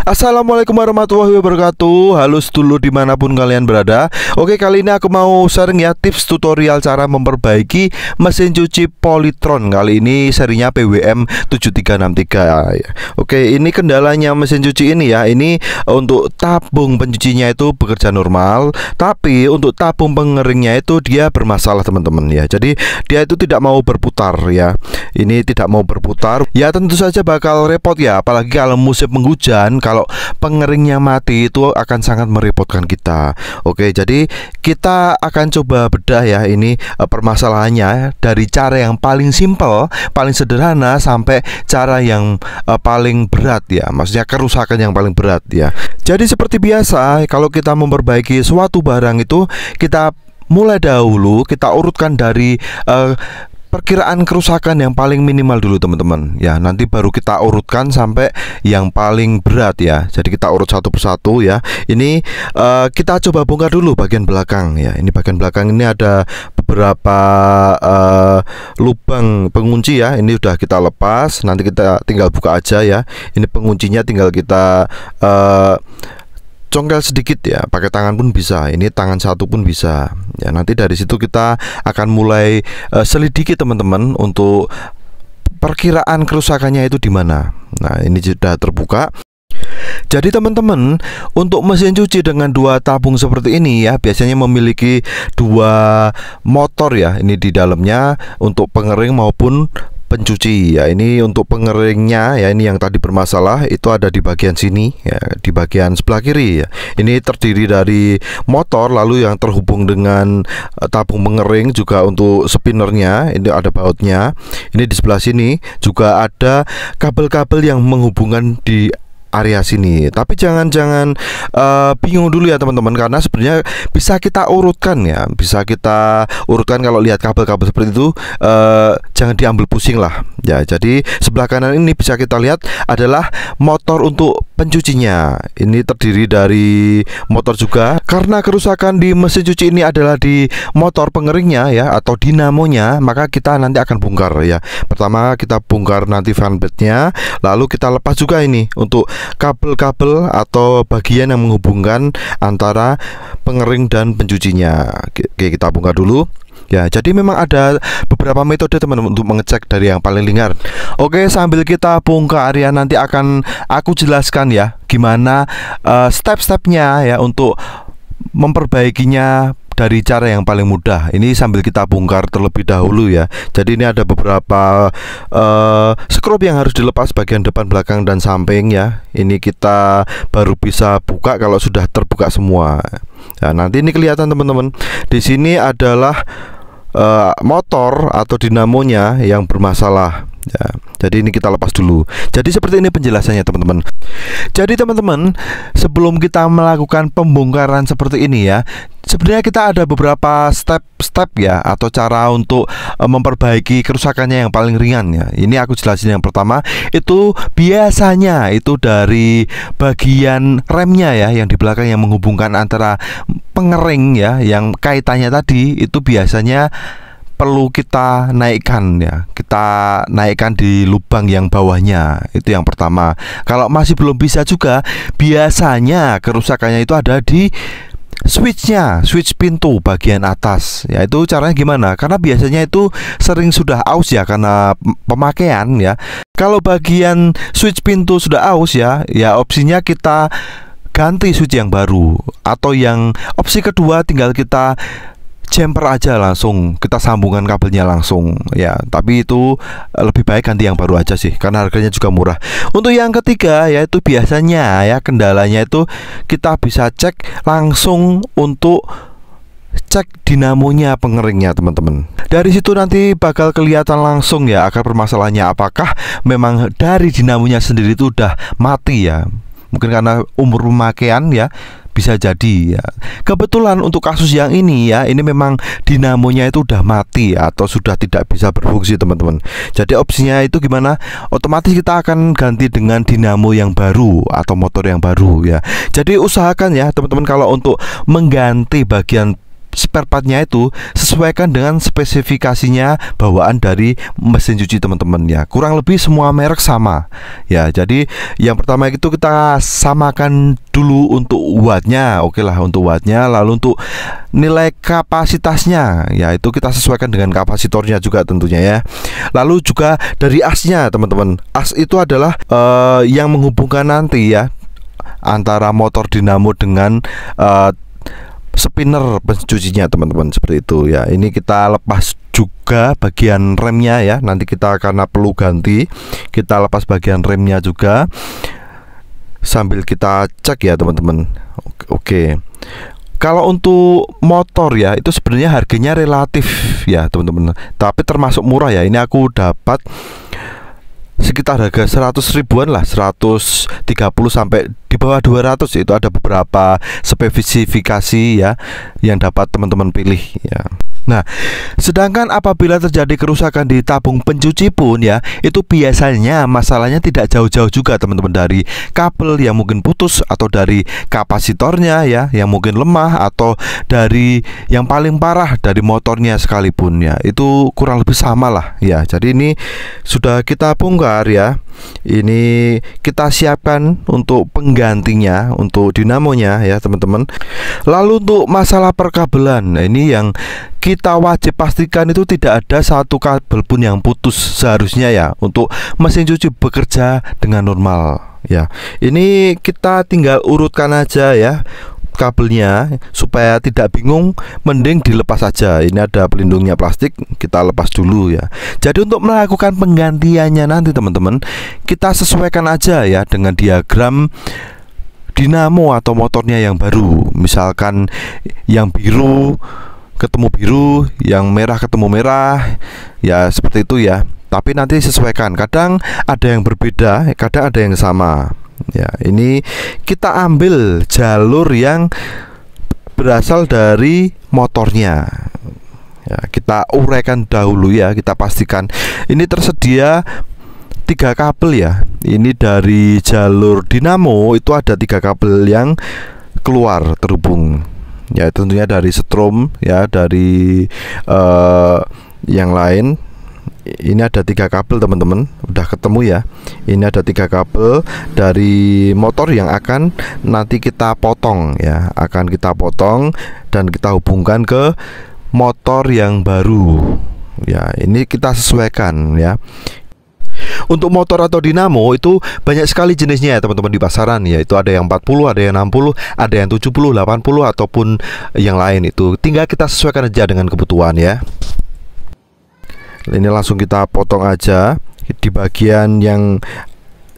Assalamualaikum warahmatullahi wabarakatuh. Halo sedulur dimanapun kalian berada. Oke, kali ini aku mau sharing ya tips tutorial cara memperbaiki mesin cuci Polytron. Kali ini serinya PWM 7363 ya. Oke, ini kendalanya mesin cuci ini ya. Ini untuk tabung pencucinya itu bekerja normal, tapi untuk tabung pengeringnya itu dia bermasalah teman-teman ya. Jadi dia itu tidak mau berputar ya. Ini tidak mau berputar. Ya tentu saja bakal repot ya, apalagi kalau musim penghujan. Kalau pengeringnya mati itu akan sangat merepotkan kita. Oke, jadi kita akan coba bedah ya ini permasalahannya dari cara yang paling simpel, paling sederhana sampai cara yang paling berat ya. Maksudnya kerusakan yang paling berat ya. Jadi seperti biasa, kalau kita memperbaiki suatu barang itu kita mulai dahulu kita urutkan dari perkiraan kerusakan yang paling minimal dulu teman-teman ya, nanti baru kita urutkan sampai yang paling berat ya. Jadi kita urut satu persatu ya. Ini kita coba bongkar dulu bagian belakang ya. Ini bagian belakang ini ada beberapa lubang pengunci ya. Ini udah kita lepas, nanti kita tinggal buka aja ya. Ini penguncinya tinggal kita congkel sedikit ya, pakai tangan pun bisa, ini tangan satu pun bisa ya. Nanti dari situ kita akan mulai selidiki teman-teman untuk perkiraan kerusakannya itu di mana. Nah, ini sudah terbuka. Jadi teman-teman, untuk mesin cuci dengan dua tabung seperti ini ya, biasanya memiliki dua motor ya. Ini di dalamnya untuk pengering maupun pencuci ya. Ini untuk pengeringnya ya, ini yang tadi bermasalah itu ada di bagian sini ya, di bagian sebelah kiri ya. Ini terdiri dari motor, lalu yang terhubung dengan tabung pengering juga untuk spinnernya, ini ada bautnya. Ini di sebelah sini juga ada kabel-kabel yang menghubungkan di area sini. Tapi jangan bingung dulu ya teman-teman, karena sebenarnya bisa kita urutkan ya, bisa kita urutkan. Kalau lihat kabel-kabel seperti itu jangan diambil pusing lah ya. Jadi sebelah kanan ini bisa kita lihat adalah motor untuk pencucinya. Ini terdiri dari motor juga. Karena kerusakan di mesin cuci ini adalah di motor pengeringnya ya, atau dinamonya, maka kita nanti akan bongkar ya. Pertama kita bongkar nanti fanbednya, lalu kita lepas juga ini untuk kabel-kabel atau bagian yang menghubungkan antara pengering dan pencucinya. Oke, kita bongkar dulu ya. Jadi memang ada beberapa metode teman-teman untuk mengecek dari yang paling ringan. Oke, sambil kita bongkar ya, nanti akan aku jelaskan ya gimana step-stepnya ya untuk memperbaikinya dari cara yang paling mudah. Ini sambil kita bongkar terlebih dahulu ya. Jadi ini ada beberapa skrup yang harus dilepas bagian depan, belakang, dan samping ya. Ini kita baru bisa buka kalau sudah terbuka semua. Nah, nanti ini kelihatan teman-teman. Di sini adalah motor atau dinamonya yang bermasalah ya. Jadi ini kita lepas dulu. Jadi seperti ini penjelasannya teman-teman. Jadi teman-teman, sebelum kita melakukan pembongkaran seperti ini ya, sebenarnya kita ada beberapa step-step ya, atau cara untuk memperbaiki kerusakannya yang paling ringan ya. Ini aku jelasin. Yang pertama itu biasanya itu dari bagian remnya ya, yang di belakang yang menghubungkan antara pengering ya, yang kaitannya tadi itu biasanya perlu kita naikkan ya. Kita naikkan di lubang yang bawahnya. Itu yang pertama. Kalau masih belum bisa juga, biasanya kerusakannya itu ada di switchnya, switch pintu bagian atas ya. Itu caranya gimana? Karena biasanya itu sering sudah aus ya, karena pemakaian ya. Kalau bagian switch pintu sudah aus ya, ya opsinya kita ganti switch yang baru. Atau yang opsi kedua, tinggal kita jumper aja, langsung kita sambungkan kabelnya langsung ya. Tapi itu lebih baik ganti yang baru aja sih, karena harganya juga murah. Untuk yang ketiga yaitu biasanya ya, kendalanya itu kita bisa cek langsung untuk cek dinamonya pengeringnya teman-teman. Dari situ nanti bakal kelihatan langsung ya akar permasalahannya, apakah memang dari dinamonya sendiri itu udah mati ya. Mungkin karena umur pemakaian ya, bisa jadi ya. Kebetulan untuk kasus yang ini ya, ini memang dinamonya itu udah mati atau sudah tidak bisa berfungsi teman-teman. Jadi opsinya itu gimana? Otomatis kita akan ganti dengan dinamo yang baru atau motor yang baru ya. Jadi usahakan ya teman-teman, kalau untuk mengganti bagian spare partnya itu sesuaikan dengan spesifikasinya bawaan dari mesin cuci teman-teman ya. Kurang lebih semua merek sama ya. Jadi yang pertama itu kita samakan dulu untuk wattnya. Oke lah untuk wattnya. Lalu untuk nilai kapasitasnya ya, itu kita sesuaikan dengan kapasitornya juga tentunya ya. Lalu juga dari asnya teman-teman. As itu adalah yang menghubungkan nanti ya antara motor dinamo dengan spinner pencucinya teman-teman, seperti itu ya. Ini kita lepas juga bagian remnya ya. Nanti kita karena perlu ganti, kita lepas bagian remnya juga sambil kita cek ya teman-teman. Oke. Kalau untuk motor ya, itu sebenarnya harganya relatif ya teman-teman, tapi termasuk murah ya. Ini aku dapat sekitar harga 100 ribuan lah, 130 sampai di bawah 200. Itu ada beberapa spesifikasi ya yang dapat teman-teman pilih ya. Nah, sedangkan apabila terjadi kerusakan di tabung pencuci pun ya, itu biasanya masalahnya tidak jauh-jauh juga teman-teman, dari kabel yang mungkin putus, atau dari kapasitornya ya yang mungkin lemah, atau dari yang paling parah dari motornya sekalipun ya. Itu kurang lebih sama lah ya. Jadi ini sudah kita bongkar ya. Ini kita siapkan untuk penggantinya, untuk dinamonya ya teman-teman. Lalu untuk masalah perkabelan, nah ini yang kita wajib pastikan itu tidak ada satu kabel pun yang putus seharusnya ya, untuk mesin cuci bekerja dengan normal ya. Ini kita tinggal urutkan aja ya kabelnya supaya tidak bingung, mending dilepas saja. Ini ada pelindungnya plastik, kita lepas dulu ya. Jadi untuk melakukan penggantiannya nanti teman-teman, kita sesuaikan aja ya dengan diagram dinamo atau motornya yang baru. Misalkan yang biru ketemu biru, yang merah ketemu merah ya, seperti itu ya. Tapi nanti sesuaikan, kadang ada yang berbeda, kadang ada yang sama ya. Ini kita ambil jalur yang berasal dari motornya ya, kita uraikan dahulu ya. Kita pastikan ini tersedia 3 kabel ya. Ini dari jalur dinamo itu ada 3 kabel yang keluar terhubung ya, tentunya dari strom ya, dari yang lain. Ini ada 3 kabel teman-teman, udah ketemu ya. Ini ada 3 kabel dari motor yang akan nanti kita potong ya, akan kita potong dan kita hubungkan ke motor yang baru ya. Ini kita sesuaikan ya. Untuk motor atau dinamo itu banyak sekali jenisnya ya teman-teman di pasaran ya. Itu ada yang 40, ada yang 60, ada yang 70, 80 ataupun yang lain. Itu tinggal kita sesuaikan aja dengan kebutuhan ya. Ini langsung kita potong aja di bagian yang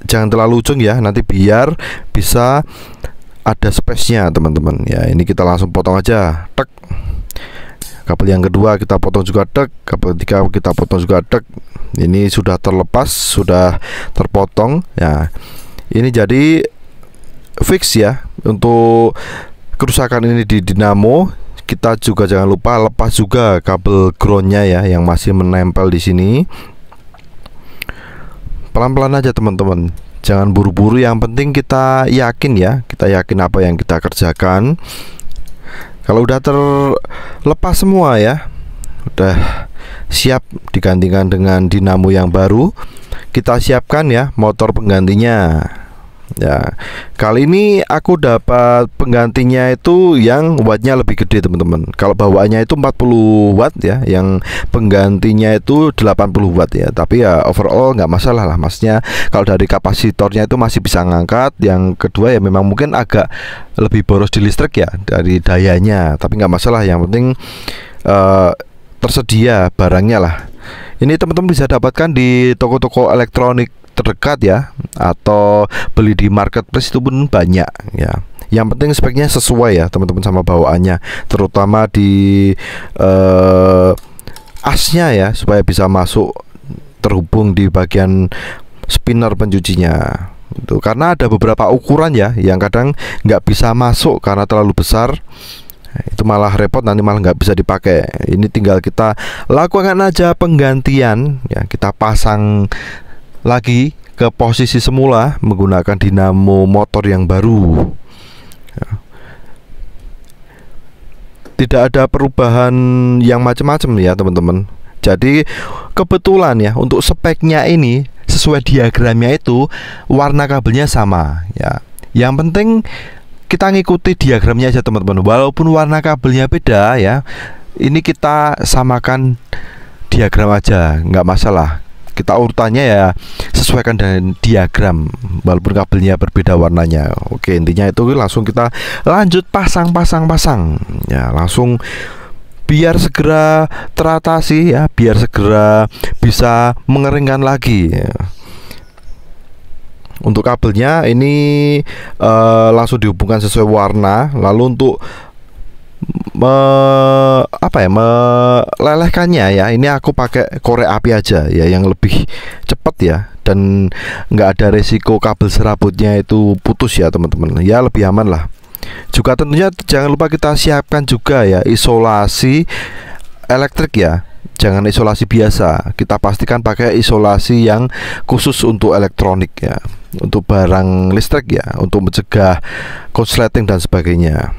jangan terlalu ujung ya, nanti biar bisa ada space-nya teman-teman ya. Ini kita langsung potong aja, tek. Kabel yang kedua kita potong juga, tek. Kabel ketiga kita potong juga, tek. Ini sudah terlepas, sudah terpotong ya. Ini jadi fix ya untuk kerusakan ini di dinamo. Kita juga jangan lupa lepas juga kabel groundnya ya, yang masih menempel di sini. Pelan-pelan aja teman-teman, jangan buru-buru. Yang penting kita yakin ya, kita yakin apa yang kita kerjakan. Kalau udah terlepas semua ya, udah siap digantikan dengan dinamo yang baru, kita siapkan ya motor penggantinya ya. Kali ini aku dapat penggantinya itu yang wattnya lebih gede teman-teman. Kalau bawaannya itu 40 watt ya, yang penggantinya itu 80 watt ya. Tapi ya overall nggak masalah lah, maksudnya kalau dari kapasitornya itu masih bisa ngangkat. Yang kedua ya memang mungkin agak lebih boros di listrik ya dari dayanya, tapi nggak masalah. Yang penting tersedia barangnya lah. Ini teman-teman bisa dapatkan di toko-toko elektronik terdekat ya, atau beli di marketplace itu pun banyak ya. Yang penting speknya sesuai ya teman-teman sama bawaannya, terutama di asnya ya, supaya bisa masuk terhubung di bagian spinner pencucinya itu. Karena ada beberapa ukuran ya yang kadang nggak bisa masuk karena terlalu besar. Itu malah repot, nanti malah nggak bisa dipakai. Ini tinggal kita lakukan aja penggantian ya, kita pasang lagi ke posisi semula menggunakan dinamo motor yang baru ya. tidak ada perubahan yang macam-macam ya teman-teman. Jadi kebetulan ya untuk speknya ini sesuai diagramnya itu warna kabelnya sama ya. Yang penting kita ngikuti diagramnya aja teman-teman. Walaupun warna kabelnya beda ya, ini kita samakan diagram aja, nggak masalah. Kita urutannya ya sesuaikan dengan diagram walaupun kabelnya berbeda warnanya. Oke, intinya itu langsung kita lanjut pasang ya, langsung biar segera teratasi ya, biar segera bisa mengeringkan lagi ya. Untuk kabelnya ini langsung dihubungkan sesuai warna. Lalu untuk melelehkannya ya, ini aku pakai korek api aja ya, yang lebih cepat ya, dan nggak ada resiko kabel serabutnya itu putus ya teman-teman. Ya lebih aman lah. Juga tentunya jangan lupa kita siapkan juga ya isolasi elektrik ya. Jangan isolasi biasa, kita pastikan pakai isolasi yang khusus untuk elektronik ya, untuk barang listrik ya, untuk mencegah korsleting dan sebagainya.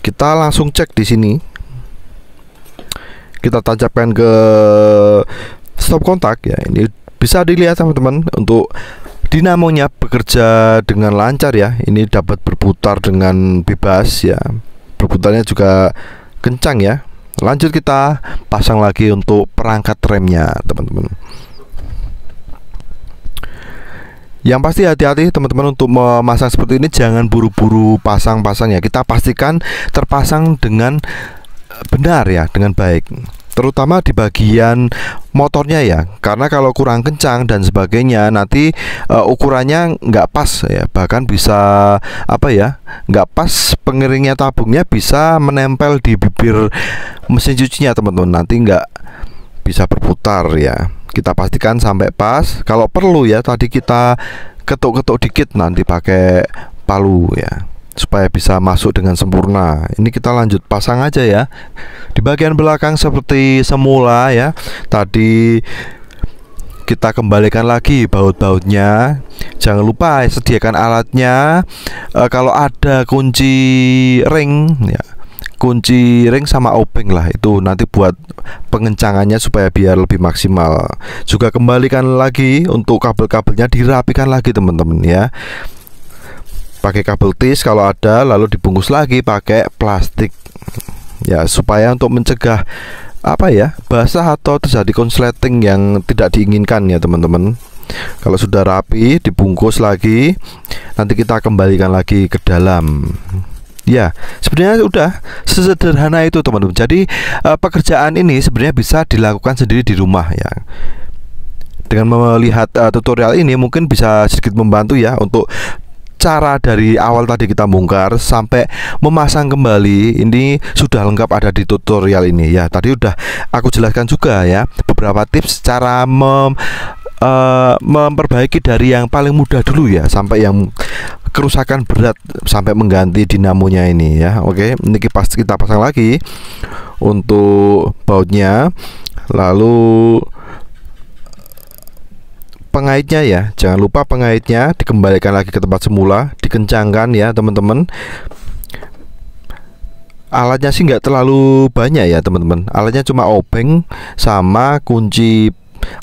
Kita langsung cek di sini. Kita tancapkan ke stop kontak ya. Ini bisa dilihat teman-teman, untuk dinamonya bekerja dengan lancar ya. Ini dapat berputar dengan bebas ya. Berputarnya juga kencang ya. Lanjut kita pasang lagi untuk perangkat remnya teman-teman. Yang pasti hati-hati teman-teman untuk memasang seperti ini, jangan buru-buru pasang ya. Kita pastikan terpasang dengan benar ya, dengan baik. Terutama di bagian motornya ya, karena kalau kurang kencang dan sebagainya nanti ukurannya nggak pas ya, bahkan bisa nggak pas, pengiringnya tabungnya bisa menempel di bibir mesin cucinya teman-teman, nanti nggak bisa berputar ya. Kita pastikan sampai pas. Kalau perlu ya tadi kita ketuk-ketuk dikit nanti pakai palu ya, supaya bisa masuk dengan sempurna. Ini kita lanjut pasang aja ya. Di bagian belakang seperti semula ya. Tadi kita kembalikan lagi baut-bautnya. Jangan lupa sediakan alatnya. Kalau ada kunci ring ya, kunci ring sama obeng lah, itu nanti buat pengencangannya supaya biar lebih maksimal. Juga kembalikan lagi untuk kabel-kabelnya, dirapikan lagi teman-teman ya, pakai kabel tis kalau ada, lalu dibungkus lagi pakai plastik ya, supaya untuk mencegah basah atau terjadi konsleting yang tidak diinginkan ya teman-teman. Kalau sudah rapi dibungkus lagi, nanti kita kembalikan lagi ke dalam. Ya, sebenarnya udah sesederhana itu teman-teman. Jadi pekerjaan ini sebenarnya bisa dilakukan sendiri di rumah ya. Dengan melihat tutorial ini mungkin bisa sedikit membantu ya, untuk cara dari awal tadi kita bongkar sampai memasang kembali. Ini sudah lengkap ada di tutorial ini ya. Tadi udah aku jelaskan juga ya beberapa tips cara memperbaiki dari yang paling mudah dulu ya, sampai yang kerusakan berat, sampai mengganti dinamonya ini ya. Oke, ini kita pasang lagi untuk bautnya. Lalu pengaitnya ya, jangan lupa pengaitnya dikembalikan lagi ke tempat semula, dikencangkan ya teman-teman. Alatnya sih nggak terlalu banyak ya teman-teman, alatnya cuma obeng sama kunci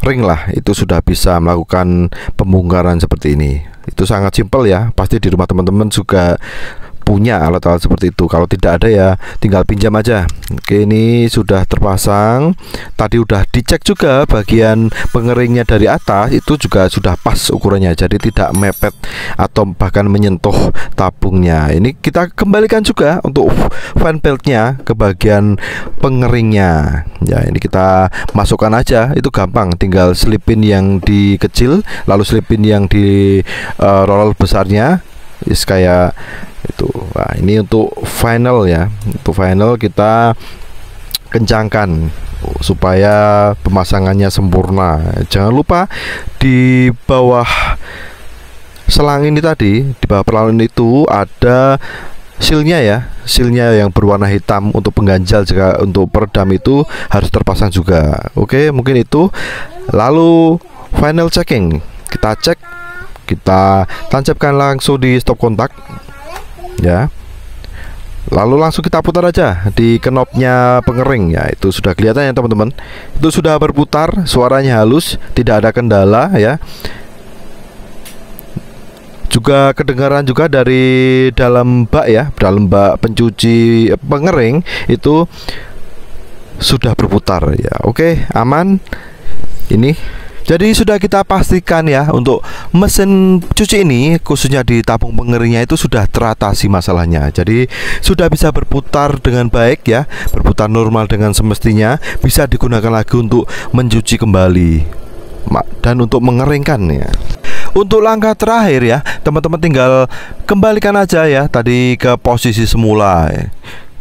ring lah, itu sudah bisa melakukan pembongkaran seperti ini. Itu sangat simpel ya, pasti di rumah teman-teman juga punya alat-alat seperti itu. Kalau tidak ada ya tinggal pinjam aja. Oke, ini sudah terpasang. Tadi udah dicek juga bagian pengeringnya dari atas, itu juga sudah pas ukurannya, jadi tidak mepet atau bahkan menyentuh tabungnya. Ini kita kembalikan juga untuk fan beltnya ke bagian pengeringnya ya. Ini kita masukkan aja, itu gampang, tinggal selipin yang di kecil lalu selipin yang di roller besarnya, kayak itu. Nah, ini untuk final ya. Untuk final kita kencangkan supaya pemasangannya sempurna. Jangan lupa di bawah selang ini tadi, di bawah perlawanan itu ada silnya ya, silnya yang berwarna hitam untuk pengganjal. Jika untuk peredam itu harus terpasang juga. Oke, mungkin itu. Lalu final checking, kita cek, kita tancapkan langsung di stop kontak ya. Lalu langsung kita putar aja di knopnya pengering ya. Itu sudah kelihatan ya teman-teman. Itu sudah berputar, suaranya halus, tidak ada kendala ya. Juga kedengaran juga dari dalam bak ya, dalam bak pencuci pengering itu sudah berputar ya. Oke, aman. Ini jadi sudah kita pastikan ya, untuk mesin cuci ini khususnya di tabung pengeringnya itu sudah teratasi masalahnya. Jadi sudah bisa berputar dengan baik ya, berputar normal dengan semestinya, bisa digunakan lagi untuk mencuci kembali dan untuk mengeringkan ya. Untuk langkah terakhir ya, teman-teman tinggal kembalikan aja ya tadi ke posisi semula ya.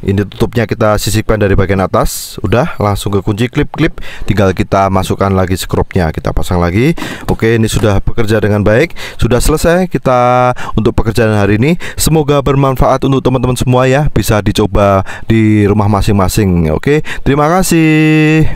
Ini tutupnya kita sisipkan dari bagian atas. Udah, langsung ke kunci klip-klip. Tinggal kita masukkan lagi skrupnya, kita pasang lagi. Oke, ini sudah bekerja dengan baik. Sudah selesai kita untuk pekerjaan hari ini. Semoga bermanfaat untuk teman-teman semua ya. Bisa dicoba di rumah masing-masing. Oke, terima kasih.